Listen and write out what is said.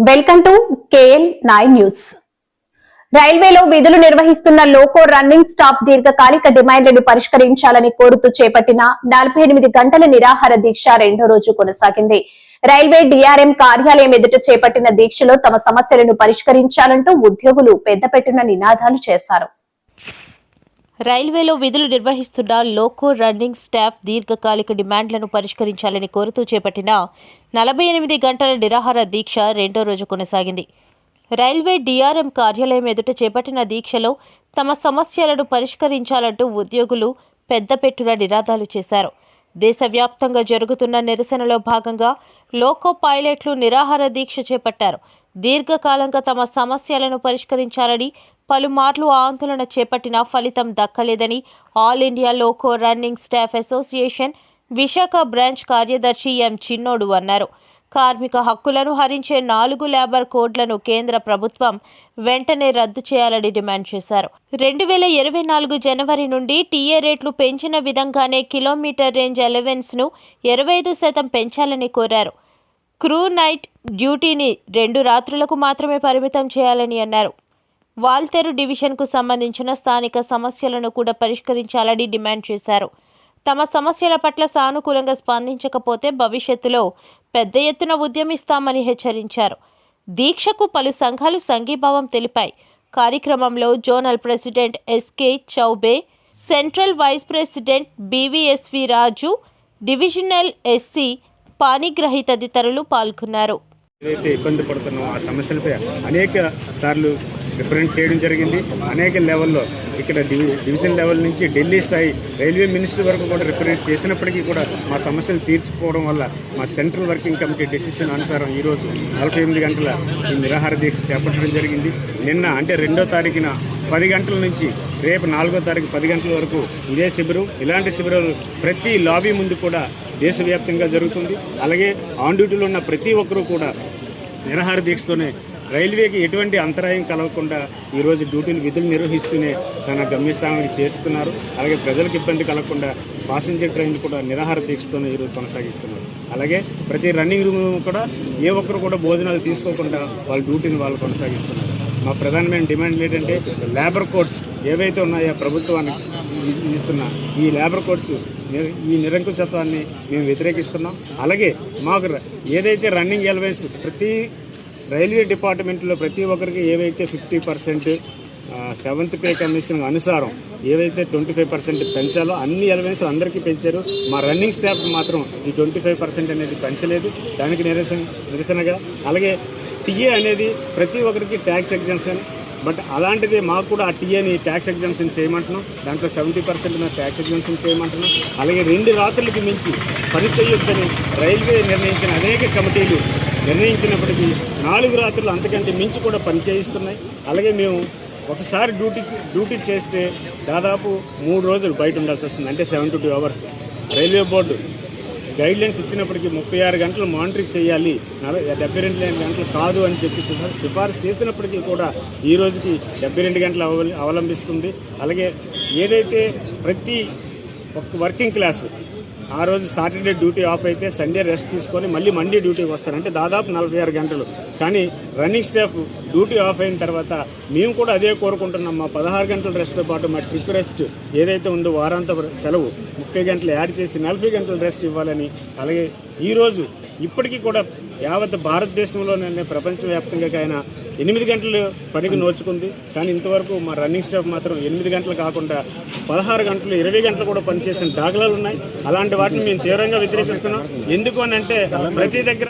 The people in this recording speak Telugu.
Welcome to KL9 news. రైల్వేలో విధులు నిర్వహిస్తున్న లోకో రన్నింగ్ స్టాఫ్ దీర్ఘకాలిక డిమాండ్లను పరిష్కరించాలని కోరుతూ చేపట్టిన 48 గంటల నిరాహార దీక్ష రెండో రోజు కొనసాగింది. రైల్వే DRM కార్యాలయం ఎదుట చేపట్టిన దీక్షలో తమ సమస్యలను పరిష్కరించాలంటూ ఉద్యోగులు పెద్దపెట్టున నినాదాలు చేశారు. రైల్వేలో విధులు నిర్వహిస్తున్న లోకో రన్నింగ్ స్టాఫ్ దీర్ఘకాలిక డిమాండ్లను పరిష్కరించాలని కోరుతూ చేపట్టిన 48 గంటల నిరాహార దీక్ష రెండో రోజు కొనసాగింది. రైల్వే DRM కార్యాలయం ఎదుట చేపట్టిన దీక్షలో తమ సమస్యలను పరిష్కరించాలంటూ ఉద్యోగులు పెద్దపెట్టున నినాదాలు చేశారు. దేశవ్యాప్తంగా జరుగుతున్న నిరసనలో భాగంగా లోకో పైలట్లు నిరాహార దీక్ష చేపట్టారు. దీర్ఘకాలంగా తమ సమస్యలను పరిష్కరించాలని పలుమార్లు ఆందోళన చేపట్టినా ఫలితం దక్కలేదని all India loco running staff association Visakha branch కార్యదర్శి ఎం చిన్నోడు అన్నారు. కార్మిక హక్కులను హరించే 4 లేబర్ కోడ్లను కేంద్ర ప్రభుత్వం వెంటనే రద్దు చేయాలని డిమాండ్ చేశారు. 2024 జనవరి నుండి టీఏ రేట్లు పెంచిన విధంగానే కిలోమీటర్ రేంజ్ అలవెన్స్ను 25% పెంచాలని కోరారు. క్రూ నైట్ డ్యూటీని 2 రాత్రులకు మాత్రమే పరిమితం చేయాలని అన్నారు. వాల్తెరు డివిజన్కు సంబంధించిన స్థానిక సమస్యలను కూడా పరిష్కరించాలని డిమాండ్ చేశారు. తమ సమస్యల పట్ల సానుకూలంగా స్పందించకపోతే భవిష్యత్తులో పెద్ద ఎత్తున ఉద్యమిస్తామని హెచ్చరించారు. దీక్షకు పలు సంఘాలు సంఘీభావం తెలిపాయి. కార్యక్రమంలో zonal president SK Choubey, central vice president BVSV Raju, divisional SC Panigrahi తదితరులు పాల్గొన్నారు. ఇబ్బంది పడుతున్నాం ఆ సమస్యలపై అనేక సార్లు రిప్రజెంట్ చేయడం జరిగింది. అనేక లెవెల్లో ఇక్కడ డివిజన్ లెవెల్ నుంచి ఢిల్లీ స్థాయి రైల్వే మినిస్టర్ వరకు కూడా రిప్రజెంట్ చేసినప్పటికీ కూడా మా సమస్యలు తీర్చుకోవడం వల్ల మా సెంట్రల్ వర్కింగ్ కమిటీ డెసిషన్ అనుసారం ఈరోజు 48 గంటల ఈ నిరాహార దీక్ష చేపట్టడం జరిగింది. నిన్న అంటే 2వ తారీఖున 10 గంటల నుంచి రేపు 4వ తారీఖు 10 గంటల వరకు ఇదే శిబిరం. ఇలాంటి శిబిరాలు ప్రతి లాబీ ముందు కూడా దేశవ్యాప్తంగా జరుగుతుంది. అలాగే ఆన్ డ్యూటీలో ఉన్న ప్రతి ఒక్కరూ కూడా నిరాహార దీక్షతోనే రైల్వేకి ఎటువంటి అంతరాయం కలగకుండా ఈరోజు విధులు నిర్వహిస్తూనే తన గమ్యస్థానానికి చేర్చుతున్నారు. అలాగే ప్రజలకు ఇబ్బంది కలగకుండా పాసింజర్ ట్రైన్లు కూడా నిరాహార దీక్షతోనే ఈరోజు కొనసాగిస్తున్నారు. అలాగే ప్రతి రన్నింగ్ రూమ్ కూడా ఏ ఒక్కరు కూడా భోజనాలు తీసుకోకుండా వాళ్ళ డ్యూటీని వాళ్ళు కొనసాగిస్తున్నారు. మా ప్రధానమైన డిమాండ్ ఏంటంటే లేబర్ కోడ్స్ ఏవైతే ఉన్నాయో ప్రభుత్వానికి ఇస్తున్న ఈ లేబర్ కోడ్స్ ఈ నిరంకుశత్వాన్ని మేము వ్యతిరేకిస్తున్నాం. అలాగే మాకు ఏదైతే రన్నింగ్ ఎలవెన్స్ ప్రతి రైల్వే డిపార్ట్మెంట్లో ప్రతి ఒక్కరికి ఏవైతే 50% 7th పే కమిషన్ అనుసారం ఏవైతే 25% పెంచాలో అన్ని ఎలవెన్స్ అందరికీ పెంచారు. మా రన్నింగ్ స్టాఫ్ మాత్రం ఈ 25% అనేది పెంచలేదు. దానికి నిరసనగా అలాగే టీఏ అనేది ప్రతి ఒక్కరికి ట్యాక్స్ ఎగ్జంప్షన్, బట్ అలాంటిది మాకు కూడా ఆ టీఏని ట్యాక్స్ ఎగ్జంప్షన్ చేయమంటున్నాం. దాంట్లో 70% మేము ట్యాక్స్ ఎగ్జంప్షన్ చేయమంటున్నాం. అలాగే 2 రాత్రులకి మించి పని చేయొద్దని రైల్వే నిర్ణయించిన అనేక కమిటీలు నిర్ణయించినప్పటికీ 4 రాత్రులు అంతకంటే మించి కూడా పని చేయిస్తున్నాయి. అలాగే మేము ఒకసారి డ్యూటీ చేస్తే దాదాపు 3 రోజులు బయట ఉండాల్సి వస్తుంది, అంటే 7 to 2 hours. Railway board guidelines ఇచ్చినప్పటికీ 36 గంటలు మానిటరింగ్ చేయాలి, 72 గంటలు కాదు అని చెప్పి సిఫార్సు చేసినప్పటికీ కూడా ఈ రోజుకి 72 గంటలు అవలంబిస్తుంది. అలాగే ఏదైతే ప్రతి ఒక్క వర్కింగ్ క్లాస్ ఆ రోజు సాటర్డే డ్యూటీ ఆఫ్ అయితే సండే రెస్ట్ తీసుకొని మళ్ళీ మండే డ్యూటీకి వస్తారు, అంటే దాదాపు 46 గంటలు. కానీ రన్నింగ్ స్టాఫ్ డ్యూటీ ఆఫ్ అయిన తర్వాత మేము కూడా అదే కోరుకుంటున్నాం. మా 16 గంటల రెస్ట్తో పాటు మా ట్రిప్ రెస్ట్ ఏదైతే ఉందో వారాంత సెలవు 30 గంటలు యాడ్ చేసి 40 గంటల రెస్ట్ ఇవ్వాలని. అలాగే ఈరోజు ఇప్పటికీ కూడా యావత్ భారతదేశంలోనే ప్రపంచవ్యాప్తంగా ఆయన 8 గంటలు పనికి నోచుకుంది. కానీ ఇంతవరకు మా రన్నింగ్ స్టాఫ్ మాత్రం 8 గంటలు కాకుండా 16 గంటలు 20 గంటలు కూడా పనిచేసిన దాఖలాలు ఉన్నాయి. అలాంటి వాటిని మేము తీవ్రంగా వ్యతిరేకిస్తున్నాం. ఎందుకు అని అంటే ప్రతి దగ్గర